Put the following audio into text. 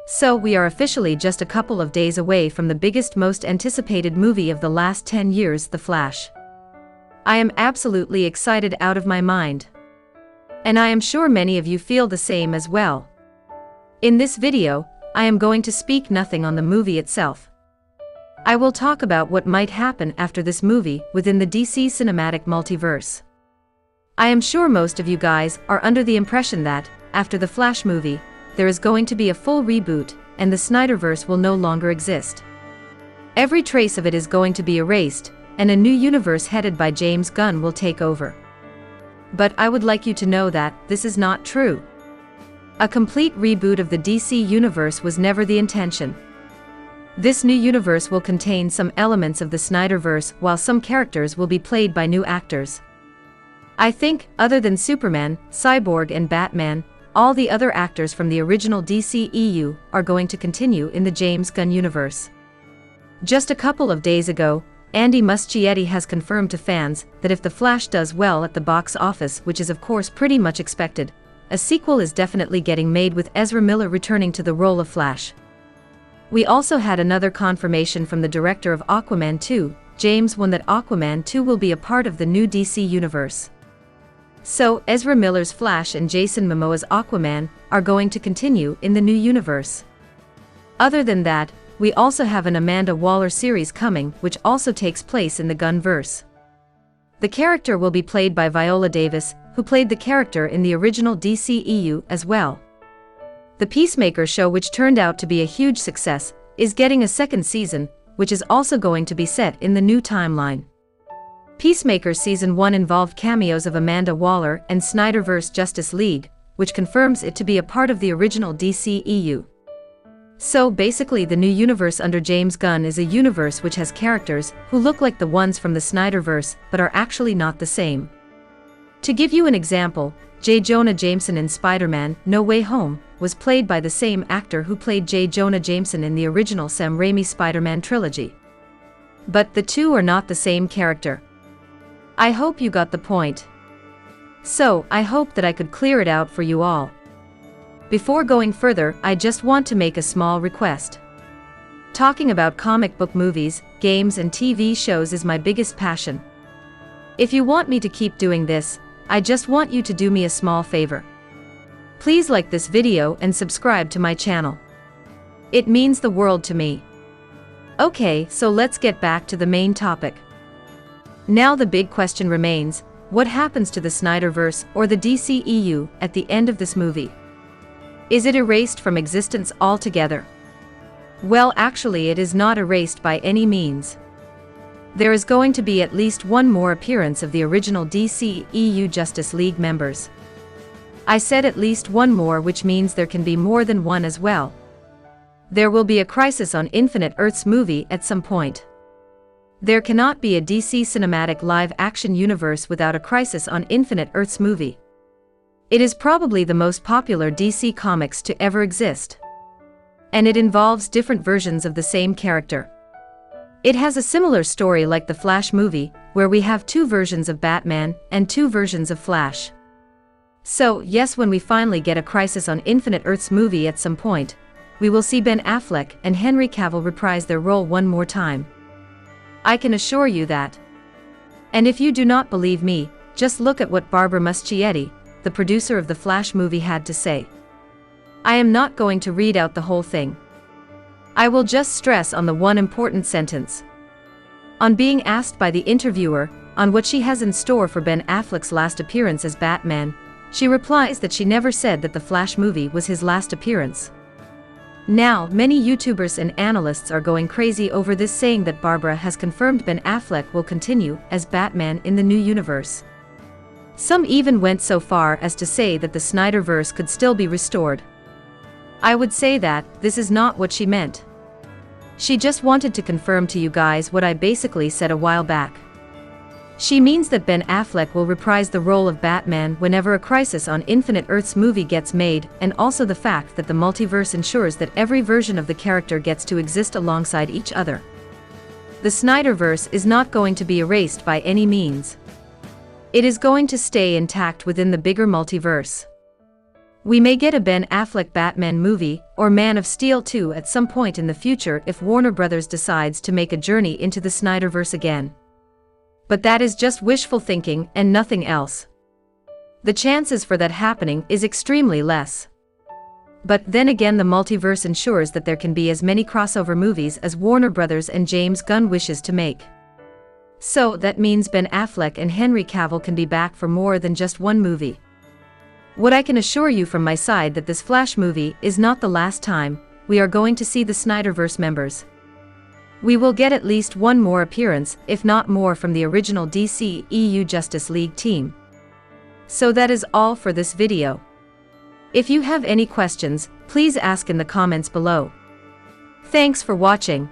So we are officially just a couple of days away from the biggest, most anticipated movie of the last 10 years, The Flash. I am absolutely excited out of my mind. And I am sure many of you feel the same as well. In this video, I am going to speak nothing on the movie itself. I will talk about what might happen after this movie within the DC cinematic multiverse. I am sure most of you guys are under the impression that, after the Flash movie, there is going to be a full reboot, and the Snyderverse will no longer exist. Every trace of it is going to be erased, and a new universe headed by James Gunn will take over. But I would like you to know that this is not true. A complete reboot of the DC universe was never the intention. This new universe will contain some elements of the Snyderverse, while some characters will be played by new actors. I think, other than Superman, Cyborg and Batman, all the other actors from the original DCEU are going to continue in the James Gunn universe. Just a couple of days ago, Andy Muschietti has confirmed to fans that if The Flash does well at the box office, which is of course pretty much expected, a sequel is definitely getting made with Ezra Miller returning to the role of Flash. We also had another confirmation from the director of Aquaman 2, James Wan, that Aquaman 2 will be a part of the new DC universe. So, Ezra Miller's Flash and Jason Momoa's Aquaman are going to continue in the new universe. Other than that, we also have an Amanda Waller series coming, which also takes place in the Gunverse. The character will be played by Viola Davis, who played the character in the original DCEU as well. The Peacemaker show, which turned out to be a huge success, is getting a second season, which is also going to be set in the new timeline. Peacemaker Season 1 involved cameos of Amanda Waller and Snyderverse Justice League, which confirms it to be a part of the original DCEU. So basically, the new universe under James Gunn is a universe which has characters who look like the ones from the Snyderverse but are actually not the same. To give you an example, J. Jonah Jameson in Spider-Man: No Way Home was played by the same actor who played J. Jonah Jameson in the original Sam Raimi Spider-Man trilogy. But the two are not the same character. I hope you got the point. So, I hope that I could clear it out for you all. Before going further, I just want to make a small request. Talking about comic book movies, games and TV shows is my biggest passion. If you want me to keep doing this, I just want you to do me a small favor. Please like this video and subscribe to my channel. It means the world to me. Okay, so let's get back to the main topic. Now the big question remains, what happens to the Snyderverse or the DCEU at the end of this movie? Is it erased from existence altogether? Well, actually it is not erased by any means. There is going to be at least one more appearance of the original DCEU Justice League members. I said at least one more, which means there can be more than one as well. There will be a Crisis on Infinite Earths movie at some point. There cannot be a DC cinematic live-action universe without a Crisis on Infinite Earths movie. It is probably the most popular DC comics to ever exist. And it involves different versions of the same character. It has a similar story like the Flash movie, where we have two versions of Batman and two versions of Flash. So, yes, when we finally get a Crisis on Infinite Earths movie at some point, we will see Ben Affleck and Henry Cavill reprise their role one more time. I can assure you that. And if you do not believe me, just look at what Barbara Muschietti, the producer of the Flash movie, had to say. I am not going to read out the whole thing. I will just stress on the one important sentence. On being asked by the interviewer on what she has in store for Ben Affleck's last appearance as Batman, she replies that she never said that the Flash movie was his last appearance. Now, many YouTubers and analysts are going crazy over this, saying that Barbara has confirmed Ben Affleck will continue as Batman in the new universe. Some even went so far as to say that the Snyderverse could still be restored. I would say that this is not what she meant. She just wanted to confirm to you guys what I basically said a while back. She means that Ben Affleck will reprise the role of Batman whenever a Crisis on Infinite Earths movie gets made, and also the fact that the multiverse ensures that every version of the character gets to exist alongside each other. The Snyderverse is not going to be erased by any means. It is going to stay intact within the bigger multiverse. We may get a Ben Affleck Batman movie, or Man of Steel 2 at some point in the future if Warner Bros. Decides to make a journey into the Snyderverse again. But that is just wishful thinking and nothing else. The chances for that happening is extremely less. But then again, the multiverse ensures that there can be as many crossover movies as Warner Bros. And James Gunn wishes to make. So that means Ben Affleck and Henry Cavill can be back for more than just one movie. What I can assure you from my side that this Flash movie is not the last time we are going to see the Snyderverse members. We will get at least one more appearance, if not more, from the original DC EU Justice League team. So that is all for this video. If you have any questions, please ask in the comments below. Thanks for watching.